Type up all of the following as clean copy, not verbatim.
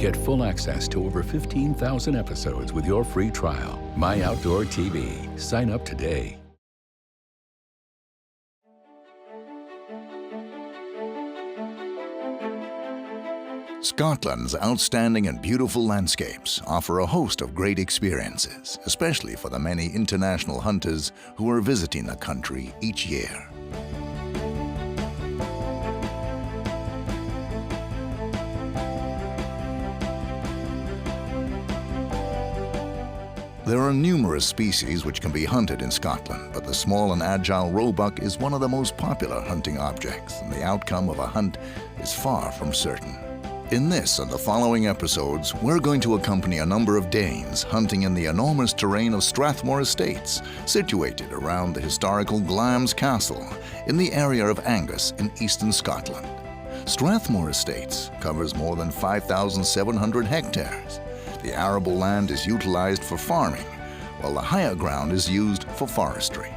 Get full access to over 15,000 episodes with your free trial. MyOutdoorTV. Sign up today. Scotland's outstanding and beautiful landscapes offer a host of great experiences, especially for the many international hunters who are visiting the country each year. There are numerous species which can be hunted in Scotland, but the small and agile roebuck is one of the most popular hunting objects, and the outcome of a hunt is far from certain. In this and the following episodes, we're going to accompany a number of Danes hunting in the enormous terrain of Strathmore Estates, situated around the historical Glamis Castle in the area of Angus in eastern Scotland. Strathmore Estates covers more than 5,700 hectares. The arable land is utilized for farming, while the higher ground is used for forestry.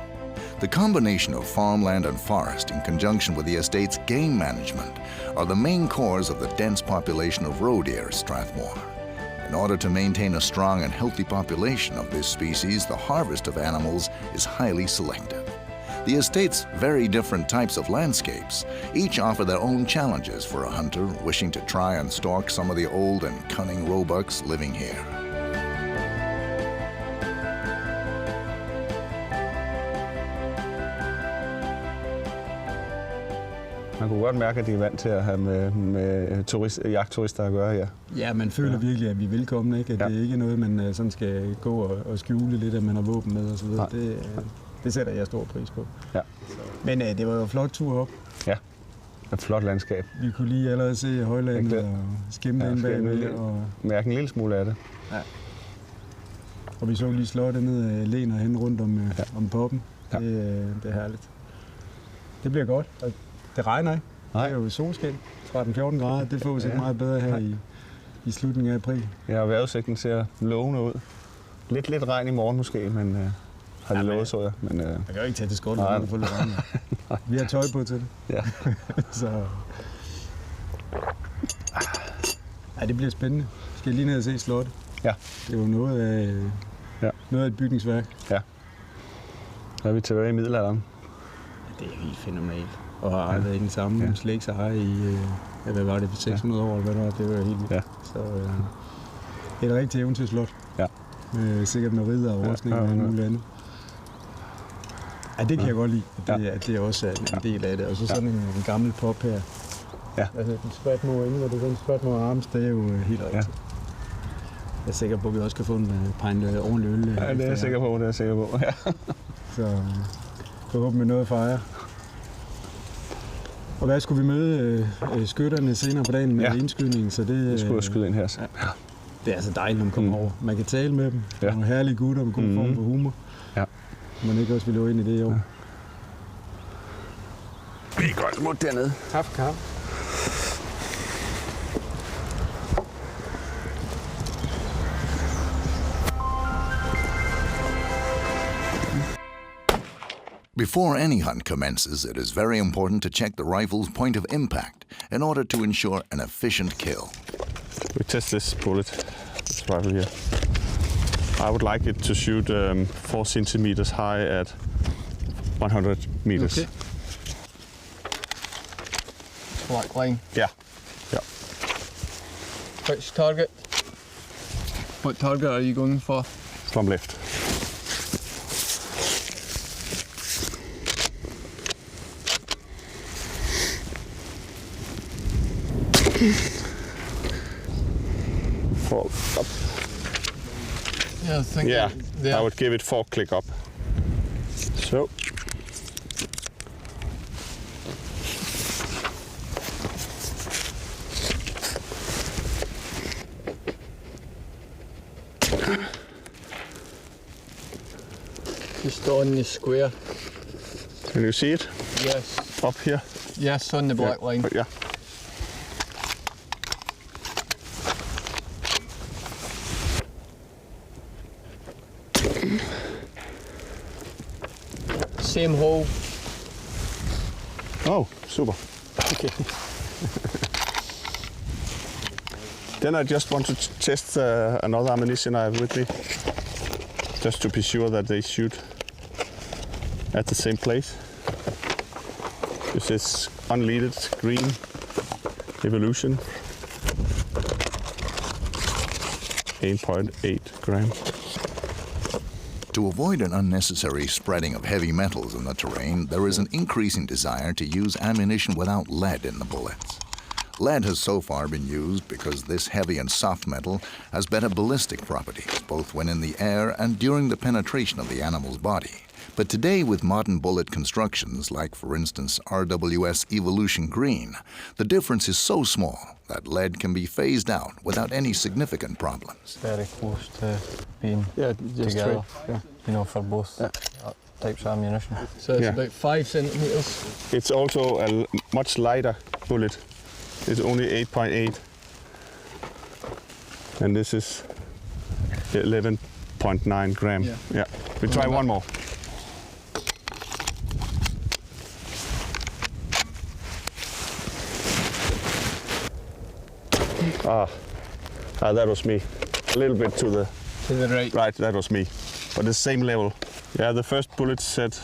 The combination of farmland and forest in conjunction with the estate's game management are the main cause of the dense population of roe deer at Strathmore. In order to maintain a strong and healthy population of this species, the harvest of animals is highly selective. The estate's very different types of landscapes each offer their own challenges for a hunter wishing to try and stalk some of the old and cunning roebucks living here. Man kunne godt mærke, at de er vant til at have med jagtturister at gøre her. Ja, man føler virkelig, at vi er velkomne, ikke? At det er ikke noget, man sådan skal gå og skjule lidt, at man har våben med osv. Det sætter jeg stor pris på. Ja. Men det var jo en flot tur op. Ja, et flot landskab. Vi kunne lige allerede se højlandet og skimme ind bagved. Og mærke en lille smule af det. Ja. Og vi så lige slottet ned af Len og hen rundt om poppen. Ja. Det er herligt. Det bliver godt. Det regner ikke. Nej. Det er jo solskin. 13-14 grader. Det får vi ikke meget bedre her i slutningen af april. Ja, og vejrudsigten ser lovende ud. Lidt regn i morgen måske, men har de lovet, så jeg. Men, jeg kan jo ikke tage til Skotland, når du får lidt regn. Vi har tøj på til det. Ja. Så. Ja, det bliver spændende. Skal lige ned og se slottet. Ja. Det er jo noget af et bygningsværk. Ja. Der er vi tilbage i middelalderen. Ja, det er helt fænomenalt. Og har været i den samme slægtseje i, hvad var det, 600 år, eller hvad det var, det var helt vildt. Ja. Så et rigtigt eventyrslot. Ja. Sikkert med ridder og rustning og muligt andet. Ja, det kan jeg godt lide, at det også er en del af det. Og så sådan en gammel pop her. Ja. Altså den Strathmore inde, hvor det er den Strathmore Arms, det er jo helt rigtigt. Ja. Jeg er sikker på, at vi også kan få en pint ordentlig øl. Ja, det er jeg sikker på, Ja. Så forhåbentlig med noget at fejre. Og hvad skulle vi møde skytterne senere på dagen med indskydning, så det... Vi skulle skyde ind her. Så. Ja. Det er altså dejligt, når man kommer over. Man kan tale med dem. Ja. Nogle herlige gutter med god form for humor. Ja. Man ikke også vil løbe ind i det i år. Ja. Vi går altså mod dernede. Tak for kaffe. Before any hunt commences, it is very important to check the rifle's point of impact in order to ensure an efficient kill. We test this bullet, this rifle here. I would like it to shoot 4 centimeters high at 100 meters. Okay. Black line. Yeah. Yeah. Which target? What target are you going for? From left. Fall up. Yeah, I think I would give it 4 click up. So. Just on the square. Can you see it? Yes. Up here? Yes, on the black line. Yeah. Same hole. Oh, super. Okay. Then I just want to test another ammunition I have with me, just to be sure that they shoot at the same place. This is unleaded green Evolution, 8.8 gram. To avoid an unnecessary spreading of heavy metals in the terrain, there is an increasing desire to use ammunition without lead in the bullets. Lead has so far been used because this heavy and soft metal has better ballistic properties, both when in the air and during the penetration of the animal's body. But today, with modern bullet constructions, like for instance RWS Evolution Green, the difference is so small that lead can be phased out without any significant problems. Very close to being just together, yeah. you know, for both types of ammunition. So it's Yeah. about 5 centimetres. It's also a much lighter bullet. It's only 8.8, and this is 11.9 gram. Yeah. We try one more. That was me. A little bit to the right. right. That was me, but the same level. Yeah, the first bullet said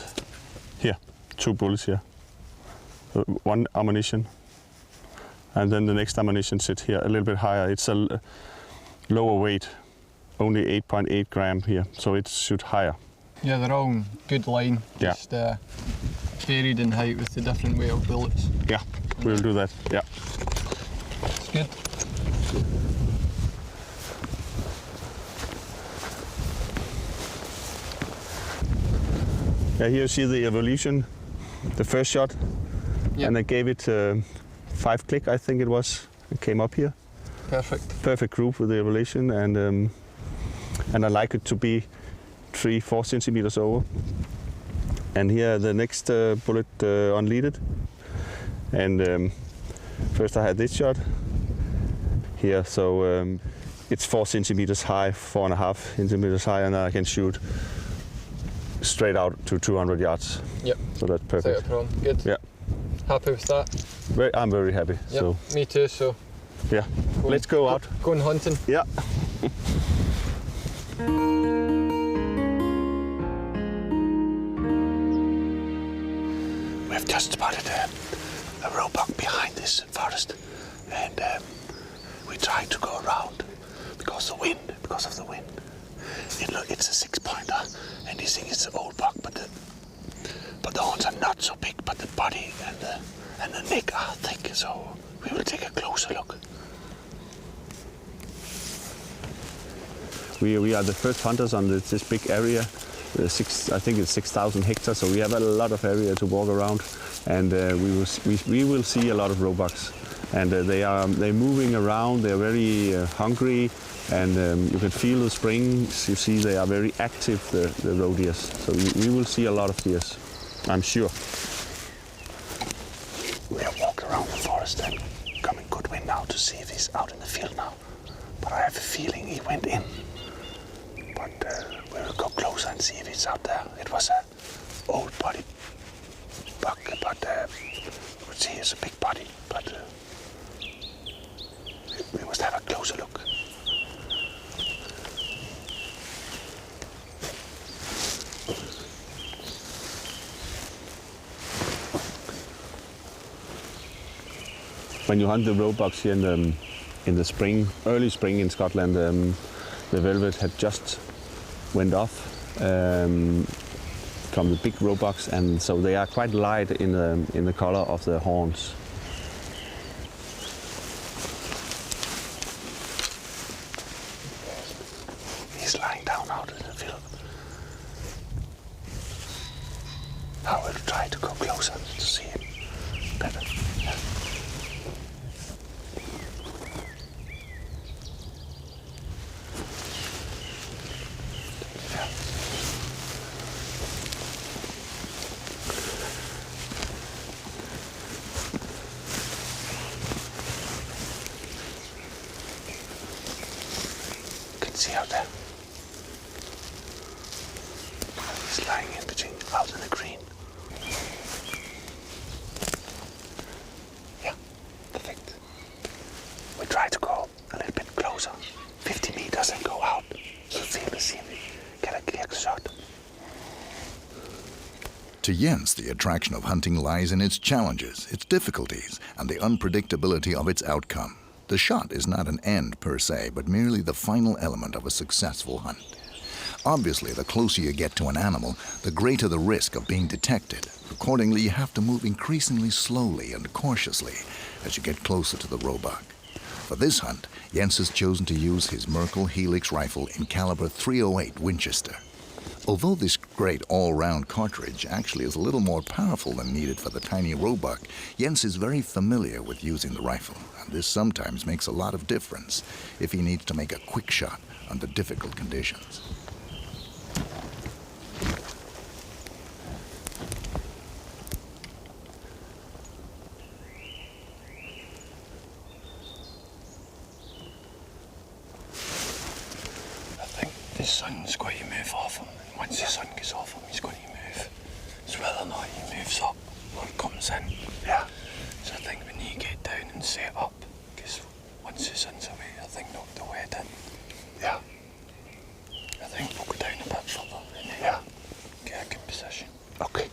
here, 2 bullets here, 1 ammunition. And then the next ammunition sits here, a little bit higher. It's a lower weight, only 8.8 gram here, so it shoot higher. Yeah, they're all in good line. Yeah. Just varied in height with the different weight of bullets. Yeah, we'll do that. Yeah. It's good. Yeah, here you see the Evolution, the first shot, Yep. and I gave it 5 click, I think it was. It came up here. Perfect. Perfect group with the Evolution, and I like it to be 3-4 centimeters over. And here the next bullet unleaded, and first I had this shot here, so it's 4 centimeters high, 4.5 centimeters high, and I can shoot straight out to 200 yards. Yep. So that's Without perfect. a problem. Good. Yeah. Happy with that? I'm very happy. Yep. So Me too. So yeah, let's go out. Going hunting. Yeah. We've just spotted a roebuck behind this forest, and we tried to go around because of the wind. It's a 6-pointer, and you think it's an old buck, but the horns are not so big, but the body and the neck are thick. So we will take a closer look. We are the first hunters on this big area. I think it's 6,000 hectares, so we have a lot of area to walk around, and we will see a lot of roebucks. And they're moving around. They're very hungry, and you can feel the springs. You see they are very active, the roe deer. So we will see a lot of deer, I'm sure. We have walked around the forest and come in good wind now to see if he's out in the field now. But I have a feeling he went in. But we will go closer and see if he's out there. It was an old body buck, but you could see it's a big body. But we must have a closer look. When you hunt the roebucks here in the spring, early spring in Scotland, the velvet had just went off from the big roebucks, and so they are quite light in the color of the horns. He's lying down out in the field. I will try to go closer to see him better. Yeah. See out there. He's lying in between, out in the green. Yeah, perfect. We try to go a little bit To Jens, the attraction of hunting lies in its challenges, its difficulties, and the unpredictability of its outcome. The shot is not an end per se, but merely the final element of a successful hunt. Obviously, the closer you get to an animal, the greater the risk of being detected. Accordingly, you have to move increasingly slowly and cautiously as you get closer to the roebuck. For this hunt, Jens has chosen to use his Merkel Helix rifle in caliber .308 Winchester. Although this great all-round cartridge actually is a little more powerful than needed for the tiny roebuck, Jens is very familiar with using the rifle, and this sometimes makes a lot of difference if he needs to make a quick shot under difficult conditions. This sun's going to move off him, and once the sun gets off him, he's going to move. So whether or not he moves up or comes in. Yeah. So I think we need to get down and set up, because once the sun's away, I think they'll head in. Yeah. I think we'll go down a bit further and then get a good position. Okay.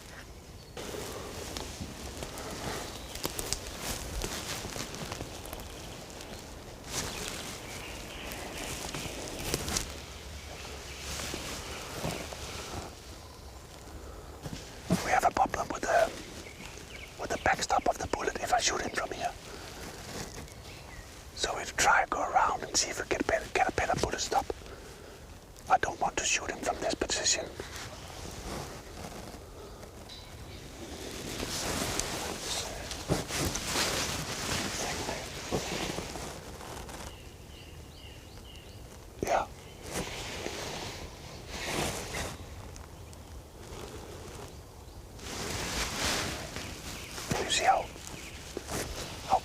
We have a problem with the backstop of the bullet if I shoot it from here. So we'll try to go around and see if we get a better bullet stop. I don't want to shoot him from this position. Yeah. See how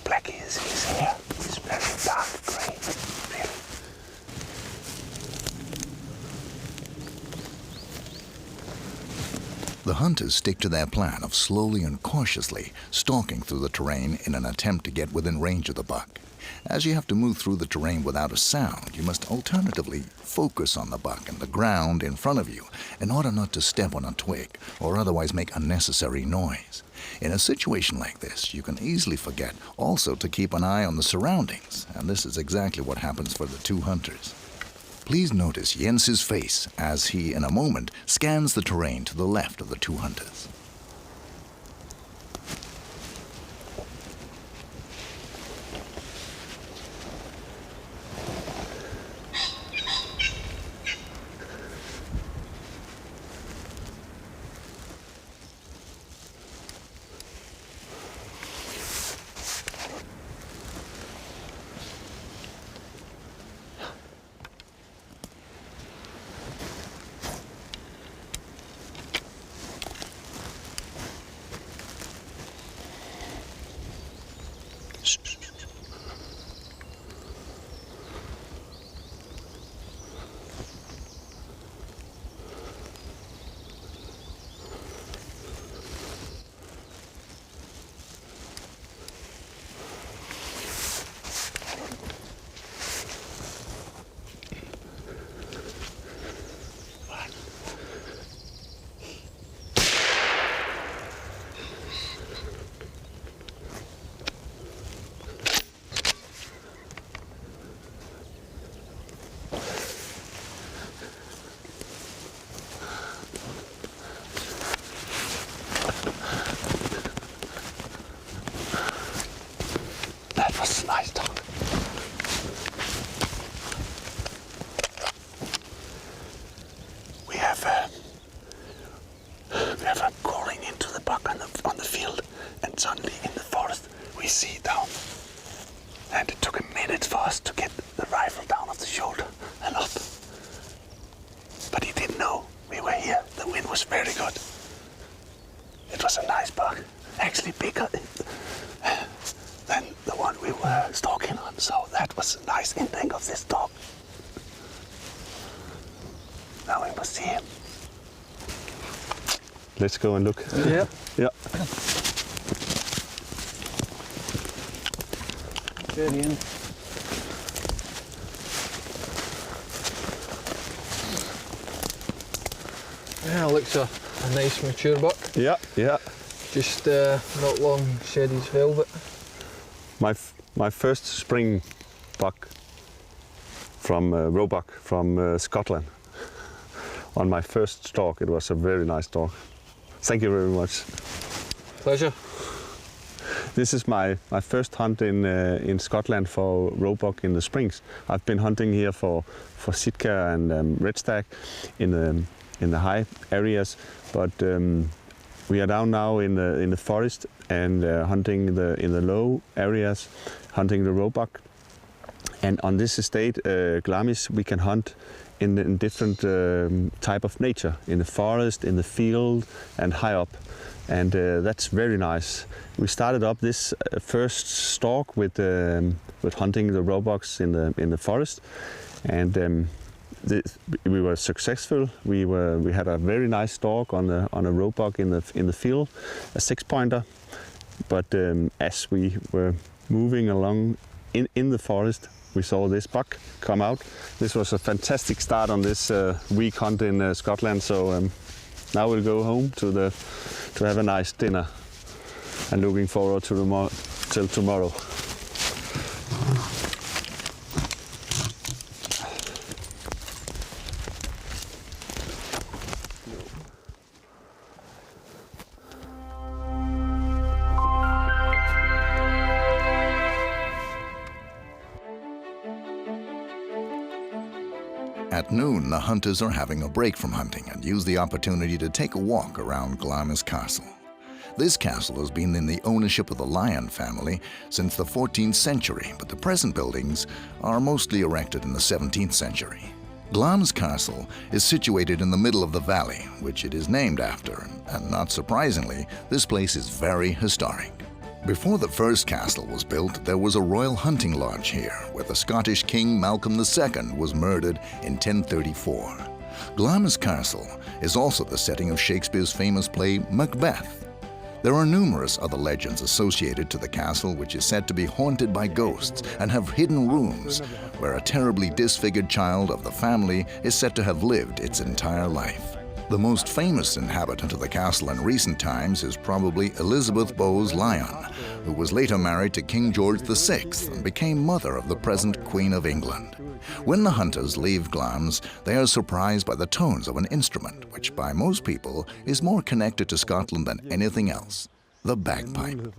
black he is in his hair. It's very dark grey, really. The hunters stick to their plan of slowly and cautiously stalking through the terrain in an attempt to get within range of the buck. As you have to move through the terrain without a sound, you must alternatively focus on the buck and the ground in front of you in order not to step on a twig or otherwise make unnecessary noise. In a situation like this, you can easily forget also to keep an eye on the surroundings, and this is exactly what happens for the two hunters. Please notice Jens's face as he, in a moment, scans the terrain to the left of the two hunters. Nice dog. We have crawling into the buck on the field, and suddenly in the forest we see down. And it took a minute for us to get the rifle down off the shoulder and up. But he didn't know we were here. The wind was very good. It was a nice buck, actually bigger than the one we were stalking on, so that was a nice ending of this dog. Now we must see him. Let's go and look. Yeah. Yeah. Very in. Yeah, looks a a nice mature buck. Yeah, yeah. Just not long shed his velvet. My first spring buck from Roebuck from Scotland. On my first stalk, it was a very nice stalk. Thank you very much. Pleasure. This is my first hunt in Scotland for roebuck in the springs. I've been hunting here for Sitka and red stag in the high areas, but we are down now in the forest and hunting in the low areas, hunting the roebuck. And on this estate, Glamis, we can hunt in different type of nature, in the forest, in the field, and high up. And that's very nice. We started up this first stalk with hunting the roebucks in the forest, and we were successful. We had a very nice stalk on a roebuck in the field, a 6-pointer. But as we were moving along in the forest, we saw this buck come out. This was a fantastic start on this week hunt in Scotland. So now we'll go home to have a nice dinner, and looking forward to till tomorrow. At noon, the hunters are having a break from hunting and use the opportunity to take a walk around Glamis Castle. This castle has been in the ownership of the Lyon family since the 14th century, but the present buildings are mostly erected in the 17th century. Glamis Castle is situated in the middle of the valley, which it is named after, and not surprisingly, this place is very historic. Before the first castle was built, there was a royal hunting lodge here, where the Scottish King Malcolm II was murdered in 1034. Glamis Castle is also the setting of Shakespeare's famous play Macbeth. There are numerous other legends associated to the castle, which is said to be haunted by ghosts and have hidden rooms where a terribly disfigured child of the family is said to have lived its entire life. The most famous inhabitant of the castle in recent times is probably Elizabeth Bowes Lyon, who was later married to King George VI and became mother of the present Queen of England. When the hunters leave Glamis, they are surprised by the tones of an instrument, which by most people is more connected to Scotland than anything else: the bagpipe.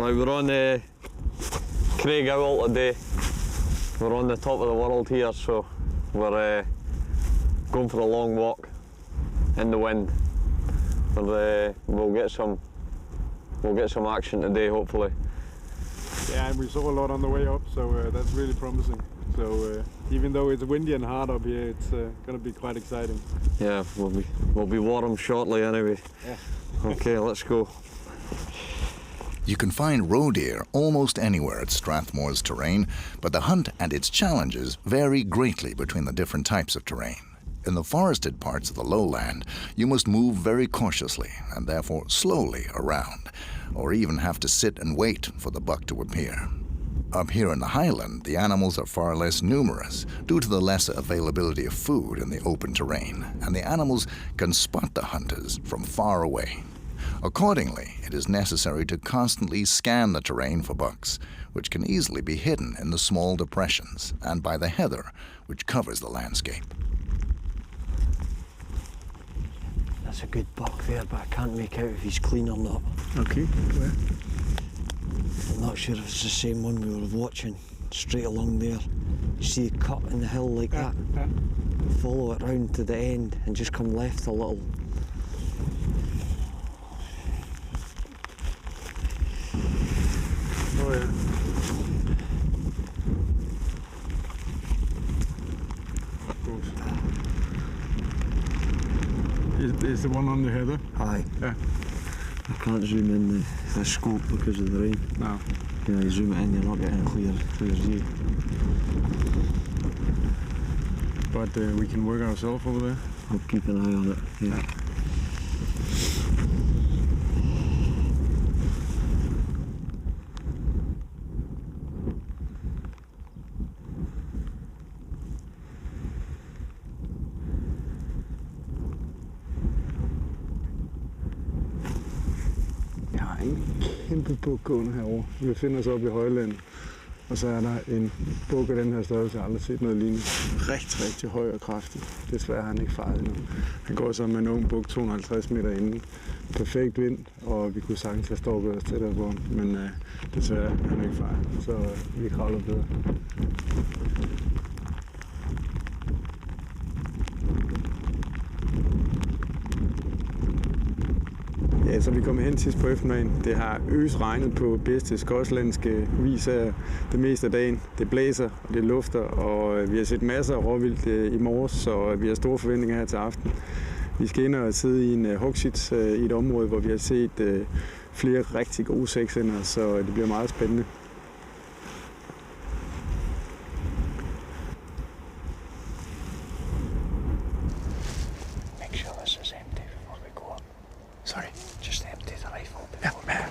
Right, we're on Craig Owl today. We're on the top of the world here, so we're going for a long walk in the wind. We'll get some action today, hopefully. Yeah, and we saw a lot on the way up, so that's really promising. So even though it's windy and hard up here, it's going to be quite exciting. Yeah, we'll be warm shortly anyway. Yeah. Okay, let's go. You can find roe deer almost anywhere at Strathmore's terrain, but the hunt and its challenges vary greatly between the different types of terrain. In the forested parts of the lowland, you must move very cautiously and therefore slowly around, or even have to sit and wait for the buck to appear. Up here in the highland, the animals are far less numerous due to the lesser availability of food in the open terrain, and the animals can spot the hunters from far away. Accordingly, it is necessary to constantly scan the terrain for bucks, which can easily be hidden in the small depressions and by the heather which covers the landscape. That's a good buck there, but I can't make out if he's clean or not. Okay, where? I'm not sure if it's the same one we were watching, straight along there. You see a cut in the hill like that? Yeah. Follow it round to the end and just come left a little. Oh yeah. Is the one on the heather? Aye. Yeah. I can't zoom in the scope because of the rain. No. Yeah, you zoom it in, you're not getting a clear view. But we can work ourselves over there. I'll keep an eye on it. Yeah. Kæmpe bukgående herovre. Vi befinder os oppe i højlandet, og så er der en buk af den her størrelse. Jeg har aldrig set noget lignende. Rigtig, rigtig høj og kraftig. Desværre har han ikke faret endnu. Han går så med en ung buk 250 meter inden. Perfekt vind, og vi kunne sagtens have stoppet os tættere på ham, men desværre har han ikke faret, så vi kravler bedre. Ja, så vi kommer hen sidst på eftermiddagen. Det har regnet på bedste skotlandske vis af det meste af dagen. Det blæser, og det lufter, og vi har set masser af råvildt i morges, så vi har store forventninger her til aften. Vi skal ind og sidde i en hugsits i et område, hvor vi har set flere rigtig gode seksender, så det bliver meget spændende. Make sure this is empty before we go up. Sorry, just empty the rifle before we go.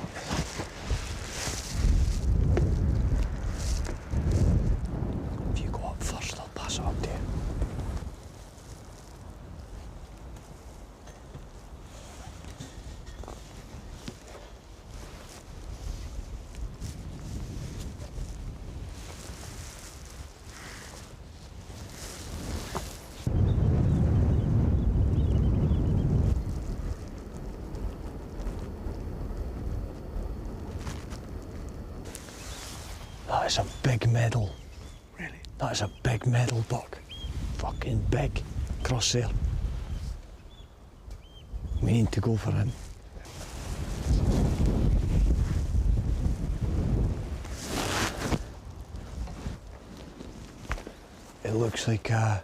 If you go up first, I'll pass it up to you. That is a big medal. Really? That is a big medal buck. Fucking big. Across there. We need to go for him. It looks like a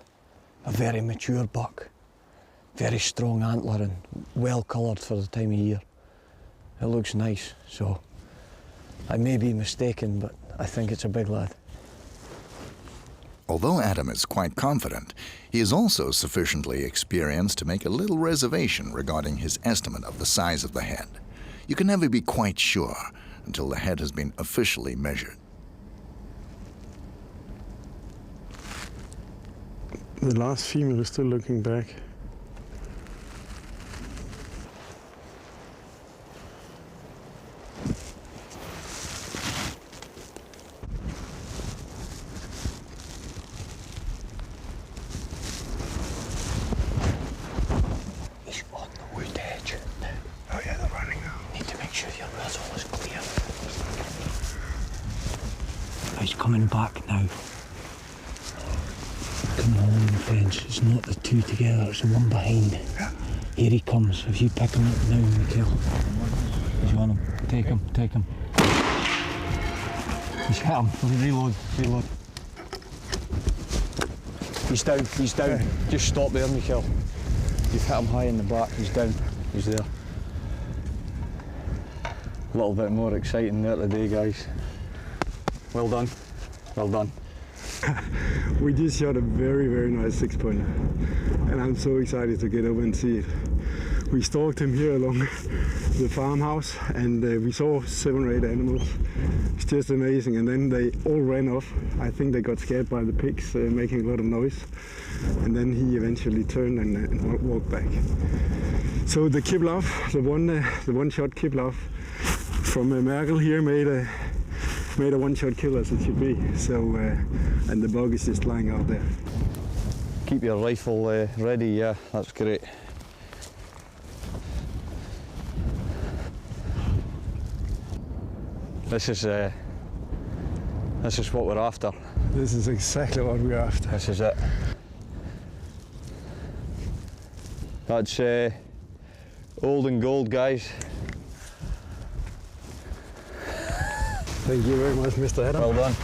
very mature buck. Very strong antler and well coloured for the time of year. It looks nice, so I may be mistaken, but I think it's a big lad. Although Adam is quite confident, he is also sufficiently experienced to make a little reservation regarding his estimate of the size of the head. You can never be quite sure until the head has been officially measured. The last female is still looking back. He's on the wood edge. Oh yeah, they're running now. Need to make sure your muzzle is clear. he's coming back now. Coming along the fence. It's not the two together, it's the one behind. Here he comes. If you pick him up now, Michael. He's on him. Take him, take him. He's hit him. Reload, reload. He's down, he's down. Just stop there, Michael. You've hit him high in the back. He's down. He's there. A little bit more exciting there today, guys. Well done. Well done. We just shot a very, very nice 6-pointer, and I'm so excited to get over and see it. We stalked him here along the farmhouse, and we saw 7 or 8 animals. It's just amazing, and then they all ran off. I think they got scared by the pigs making a lot of noise, and then he eventually turned and walked back. So the Kiblov, the one-shot Kiblov from Merkel here made a one-shot kill, as it should be. So, and the bug is just lying out there. Keep your rifle ready, yeah, that's great. This is what we're after. This is exactly what we're after. This is it. That's old and gold, guys. Thank you very much, Mr. Adam. Well done.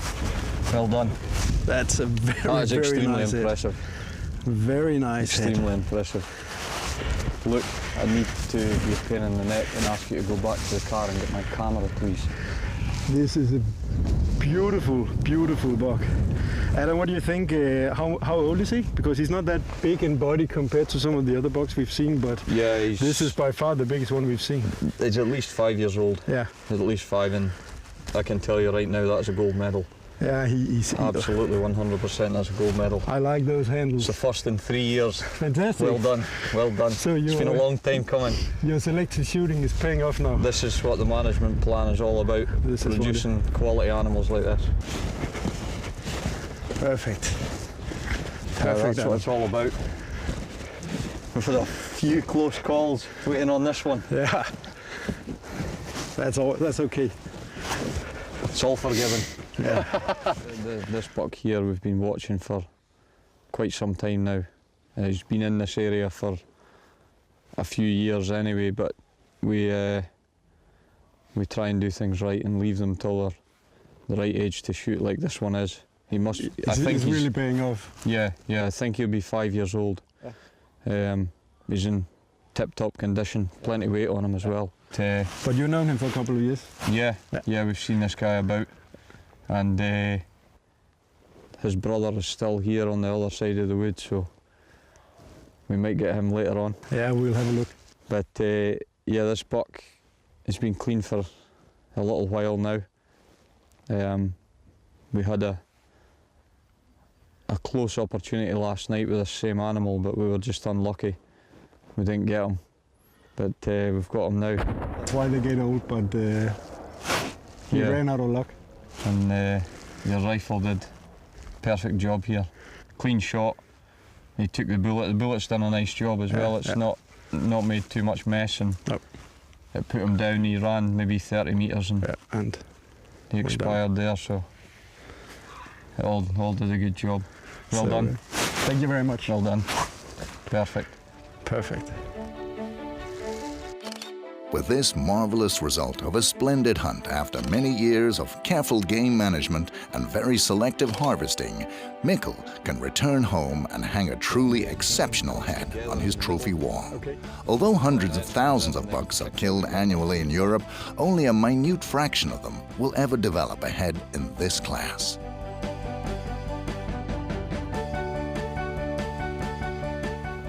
Well done. That's a very, That is very extremely nice impressive. Very nice Extremely impressive. Look, I need to be a pain in the neck and ask you to go back to the car and get my camera, please. This is a beautiful, beautiful buck. Adam, what do you think? How old is he? Because he's not that big in body compared to some of the other bucks we've seen, but Yeah, this is by far the biggest one we've seen. He's at least 5 years old. Yeah. He's at least 5, and I can tell you right now that's a gold medal. Yeah, he's Absolutely 100% that's a gold medal. I like those handles. It's the first in 3 years. Fantastic. Well done, well done. So It's been a long time coming. Your selective shooting is paying off now. This is what the management plan is all about, This is producing quality animals like this. Perfect. That's Perfect. what it's all about. We've had a few close calls waiting on this one. Yeah. That's all. That's okay. It's all forgiven. Yeah. This buck here we've been watching for quite some time now. He's been in this area for a few years anyway, but we try and do things right and leave them till they're the right age to shoot like this one is. He must. I think it's really paying off. Yeah, I think he'll be 5 years old. He's in tip-top condition, plenty weight on him as well. But you've known him for a couple of years. Yeah, we've seen this guy about, and his brother is still here on the other side of the wood, so we might get him later on. Yeah, we'll have a look. But yeah, this buck has been clean for a little while now. We had a close opportunity last night with the same animal, but we were just unlucky. We didn't get him, but we've got him now. That's why they get old, but he ran out of luck. And your rifle did perfect job here. Clean shot. He took the bullet. The bullet's done a nice job as well. It's not made too much mess, and it put him down. He ran maybe 30 metres and he expired there, so it all did a good job. Well done. Thank you very much. Well done. Perfect. Perfect. With this marvelous result of a splendid hunt after many years of careful game management and very selective harvesting, Mikkel can return home and hang a truly exceptional head on his trophy wall. Although hundreds of thousands of bucks are killed annually in Europe, only a minute fraction of them will ever develop a head in this class.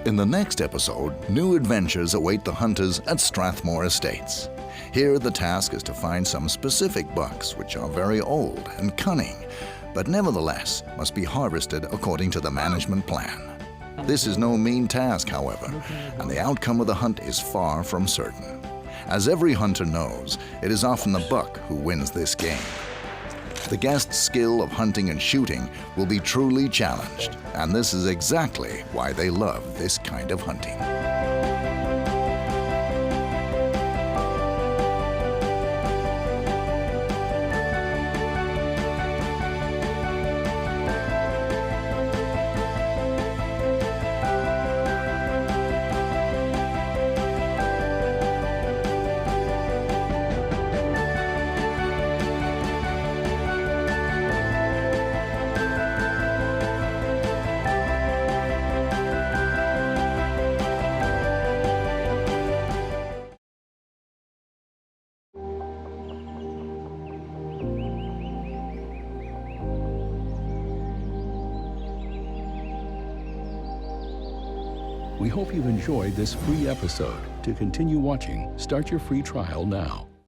In the next episode, new adventures await the hunters at Strathmore Estates. Here, the task is to find some specific bucks which are very old and cunning, but nevertheless must be harvested according to the management plan. This is no mean task, however, and the outcome of the hunt is far from certain. As every hunter knows, it is often the buck who wins this game. The guest's skill of hunting and shooting will be truly challenged, and this is exactly why they love this kind of hunting. We hope you've enjoyed this free episode. To continue watching, start your free trial now.